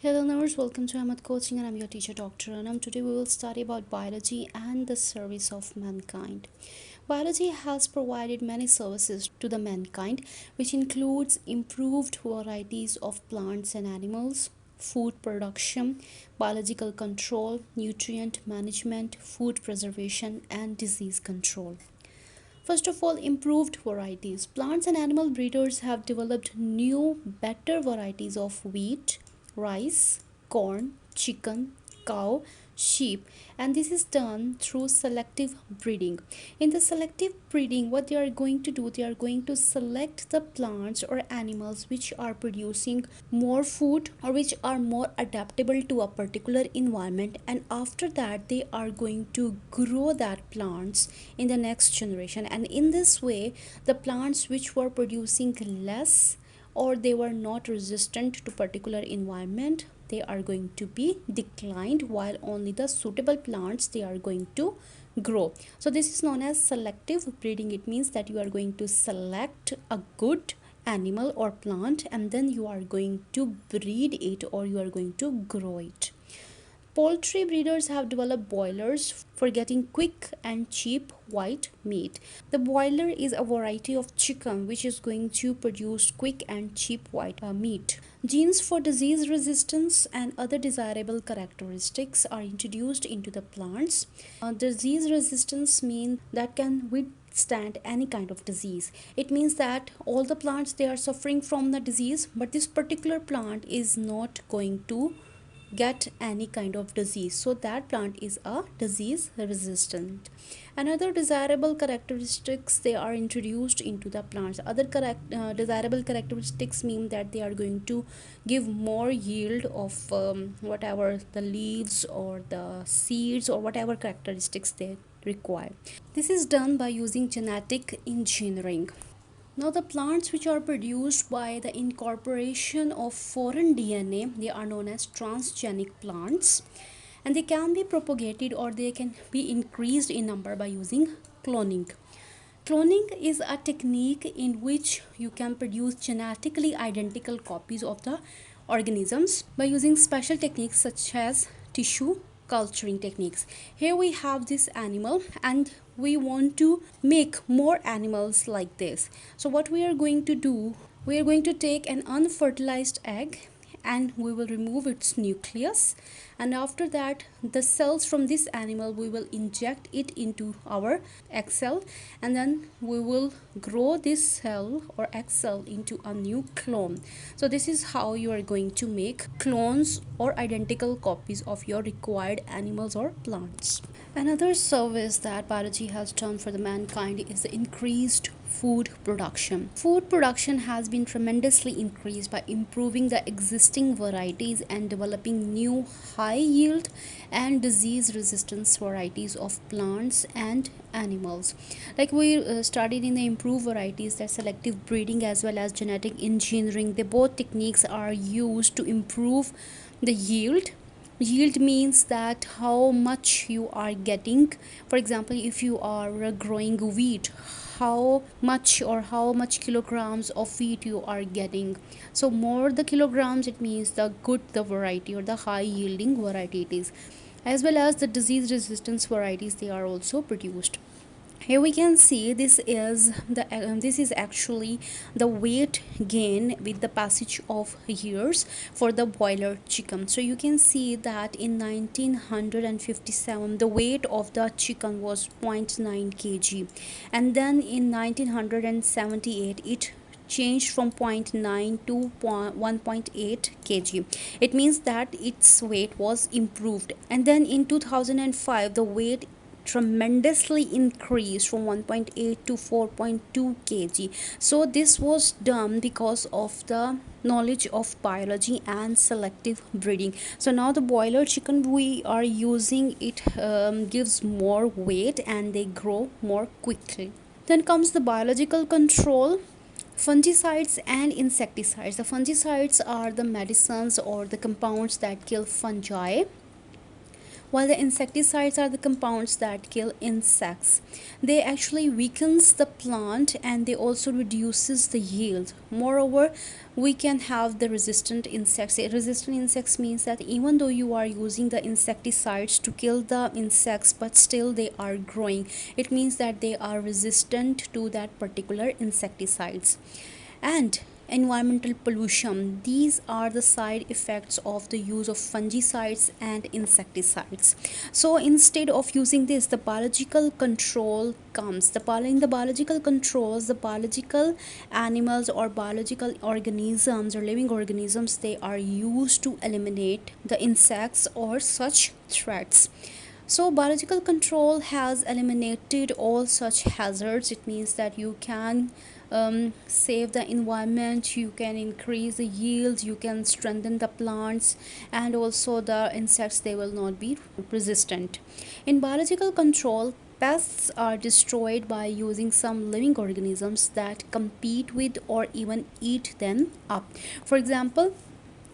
Hello learners, welcome to Ahmad Coaching and I'm your teacher Dr. Anam. Today we will study about biology and the service of mankind. Biology has provided many services to the mankind, which includes improved varieties of plants and animals, food production, biological control, nutrient management, food preservation and disease control. First of all, improved varieties. Plants and animal breeders have developed new, better varieties of wheat, rice, corn, chicken, cow, sheep, and this is done through selective breeding. In the selective breeding, what they are going to do, they are going to select the plants or animals which are producing more food or which are more adaptable to a particular environment, and after that they are going to grow that plants in the next generation. And in this way, the plants which were producing less or they were not resistant to particular environment, they are going to be declined, while only the suitable plants they are going to grow. So this is known as selective breeding. It means that you are going to select a good animal or plant and then you are going to breed it or you are going to grow it. Poultry breeders have developed boilers for getting quick and cheap white meat. The boiler is a variety of chicken which is going to produce quick and cheap white meat. Genes for disease resistance and other desirable characteristics are introduced into the plants. Disease resistance means that can withstand any kind of disease. It means that all the plants they are suffering from the disease, but this particular plant is not going to get any kind of disease, so that plant is a disease resistant. Another desirable characteristics they are introduced into the plants. Other desirable characteristics mean that they are going to give more yield of whatever the leaves or the seeds or whatever characteristics they require. This is done by using genetic engineering. Now the plants which are produced by the incorporation of foreign DNA, they are known as transgenic plants, and they can be propagated or they can be increased in number by using cloning. Cloning is a technique in which you can produce genetically identical copies of the organisms by using special techniques such as tissue culturing techniques. Here we have this animal and we want to make more animals like this. So what we are going to do, we are going to take an unfertilized egg and we will remove its nucleus, and after that the cells from this animal we will inject it into our egg cell, and then we will grow this cell or egg cell into a new clone. So this is how you are going to make clones or identical copies of your required animals or plants. Another service that biology has done for the mankind is the increased food production. Food production has been tremendously increased by improving the existing varieties and developing new high yield and disease resistance varieties of plants and animals. Like we studied in the improved varieties, that selective breeding as well as genetic engineering, the both techniques are used to improve the yield. Yield means that how much you are getting. For example, if you are growing wheat, how much kilograms of wheat you are getting. So more the kilograms, it means the good the variety or the high yielding variety it is. As well as the disease resistance varieties, they are also produced. Here we can see this is actually the weight gain with the passage of years for the boiler chicken. So you can see that in 1957 the weight of the chicken was 0.9 kg, and then in 1978 it changed from 0.9 to 1.8 kg. It means that its weight was improved, and then in 2005 the weight tremendously increased from 1.8 to 4.2 kg. So this was done because of the knowledge of biology and selective breeding. So now the boiler chicken we are using, it gives more weight and they grow more quickly. Then comes the biological control. Fungicides and insecticides. The fungicides are the medicines or the compounds that kill fungi, While the insecticides are the compounds that kill insects, they actually weakens the plant and they also reduces the yield. Moreover, we can have the resistant insects. Resistant insects means that even though you are using the insecticides to kill the insects, but still they are growing. It means that they are resistant to that particular insecticides. And environmental pollution, these are the side effects of the use of fungicides and insecticides. So instead of using this, the biological control comes. In the biological controls, the biological animals or biological organisms or living organisms, they are used to eliminate the insects or such threats. So biological control has eliminated all such hazards. It means that you can save the environment, you can increase the yields, you can strengthen the plants, and also the insects, they will not be resistant. In biological control, pests are destroyed by using some living organisms that compete with or even eat them up. For example,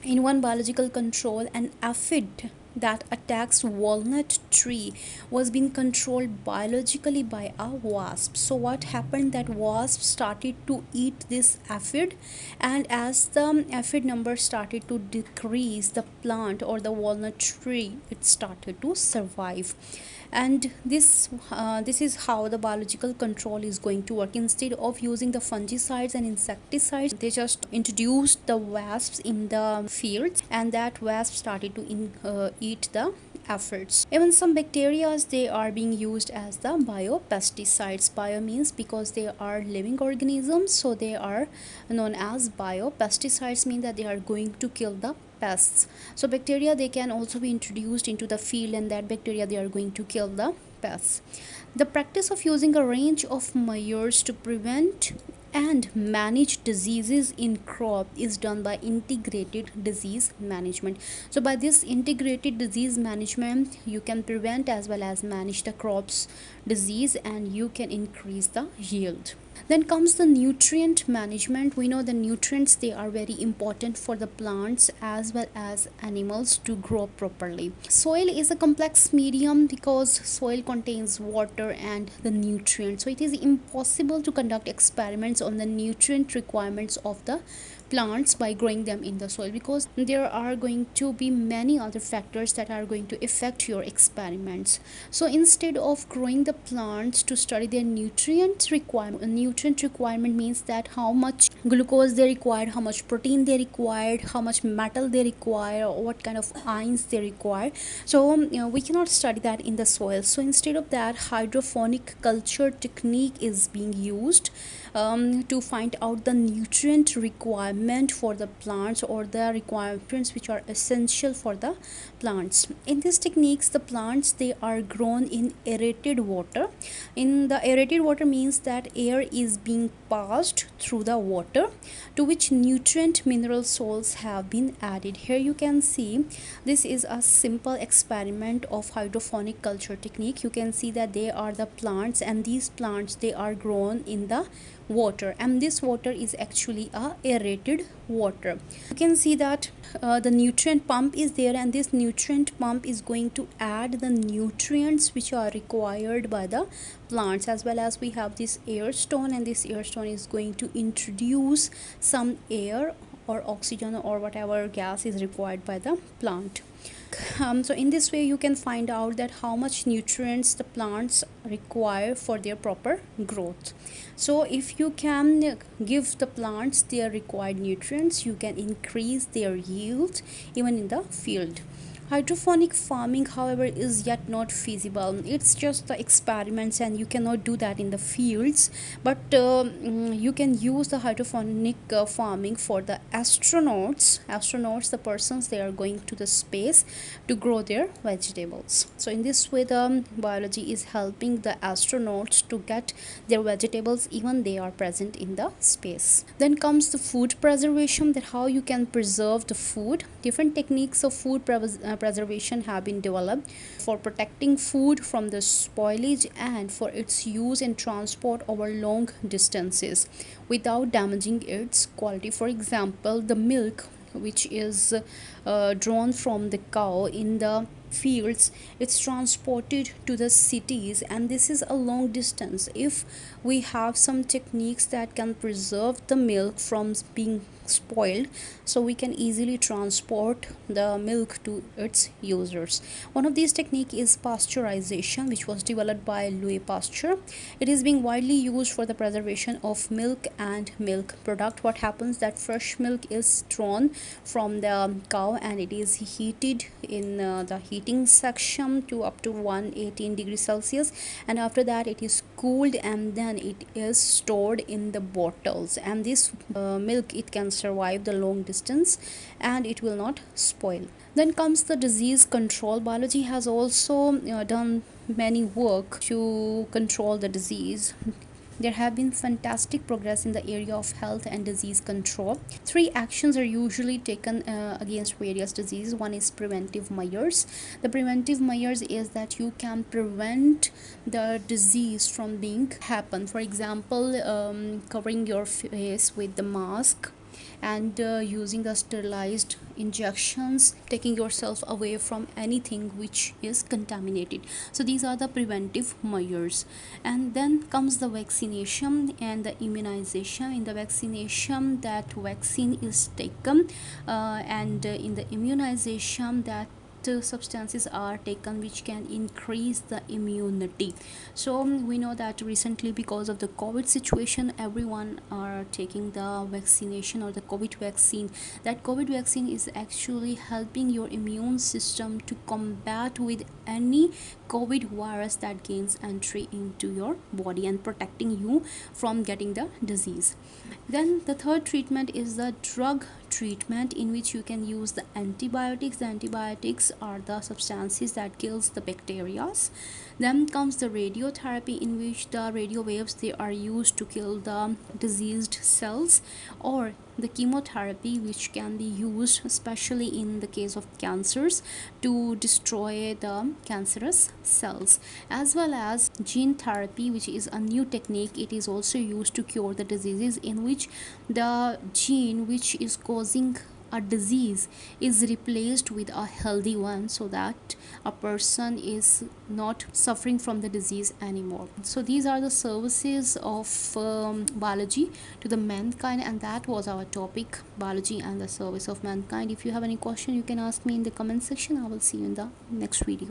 in one biological control, an aphid that attacks walnut tree was being controlled biologically by a wasp. So what happened, that wasp started to eat this aphid, and as the aphid number started to decrease, the plant or the walnut tree, it started to survive. And this is how the biological control is going to work. Instead of using the fungicides and insecticides, they just introduced the wasps in the fields, and that wasp started to eat the efforts. Even some bacteria, they are being used as the biopesticides. Bio means because they are living organisms, so they are known as biopesticides, mean that they are going to kill the pests. So bacteria, they can also be introduced into the field, and that bacteria, they are going to kill the pests. The practice of using a range of measures to prevent and manage diseases in crop is done by integrated disease management. So by this integrated disease management, you can prevent as well as manage the crops disease, and you can increase the yield. Then comes the nutrient management. We know the nutrients, they are very important for the plants as well as animals to grow properly. Soil is a complex medium because soil contains water and the nutrients. So it is impossible to conduct experiments on the nutrient requirements of the plants by growing them in the soil, because there are going to be many other factors that are going to affect your experiments. So instead of growing the plants to study their nutrient requirement means that how much glucose they require, how much protein they required, how much metal they require, or what kind of ions they require. So we cannot study that in the soil. So instead of that, hydroponic culture technique is being used to find out the nutrient requirement for the plants, or the requirements which are essential for the plants. In these techniques, the plants, they are grown in aerated water. In the aerated water means that air is being passed through the water, to which nutrient mineral salts have been added. Here you can see this is a simple experiment of hydroponic culture technique. You can see that they are the plants, and these plants, they are grown in the water, and this water is actually a aerated water. You can see that the nutrient pump is there, and this nutrient pump is going to add the nutrients which are required by the plants, as well as we have this air stone, and this air stone is going to introduce some air or oxygen or whatever gas is required by the plant. So in this way, you can find out that how much nutrients the plants require for their proper growth. So if you can give the plants their required nutrients, you can increase their yield even in the field. Hydroponic farming, however, is yet not feasible. It's just the experiments, and you cannot do that in the fields. But you can use the hydroponic farming for the astronauts, the persons, they are going to the space to grow their vegetables. So in this way, the biology is helping the astronauts to get their vegetables even they are present in the space. Then comes the food preservation, that how you can preserve the food. Different techniques of food preservation have been developed for protecting food from the spoilage and for its use and transport over long distances without damaging its quality. For example, the milk which is drawn from the cow in the fields, it's transported to the cities, and this is a long distance. If we have some techniques that can preserve the milk from being spoiled, so we can easily transport the milk to its users. One of these technique is pasteurization, which was developed by Louis Pasteur. It is being widely used for the preservation of milk and milk product. What happens that fresh milk is drawn from the cow and it is heated in the heating section to up to 118 degrees Celsius, and after that it is cooled and then it is stored in the bottles, and this milk, it can survive the long distance and it will not spoil. Then comes the disease control. Biology has also done many work to control the disease. There have been fantastic progress in the area of health and disease control. Three actions are usually taken against various diseases. One is preventive measures. The preventive measures is that you can prevent the disease from being happen. For example, covering your face with the mask and using the sterilized injections, taking yourself away from anything which is contaminated. So these are the preventive measures. And then comes the vaccination and the immunization. In the vaccination, that vaccine is taken, and in the immunization, that substances are taken which can increase the immunity. So we know that recently, because of the COVID situation, everyone are taking the vaccination or the COVID vaccine. That COVID vaccine is actually helping your immune system to combat with any COVID virus that gains entry into your body and protecting you from getting the disease. Then the third treatment is the drug treatment, in which you can use the antibiotics. The antibiotics are the substances that kills the bacteria. Then comes the radiotherapy, in which the radio waves, they are used to kill the diseased cells, or the chemotherapy, which can be used especially in the case of cancers to destroy the cancerous cells, as well as gene therapy, which is a new technique. It is also used to cure the diseases, in which the gene which is causing a disease is replaced with a healthy one, so that a person is not suffering from the disease anymore. So these are the services of biology to the mankind, and that was our topic, biology and the service of mankind. If you have any question, you can ask me in the comment section. I will see you in the next video.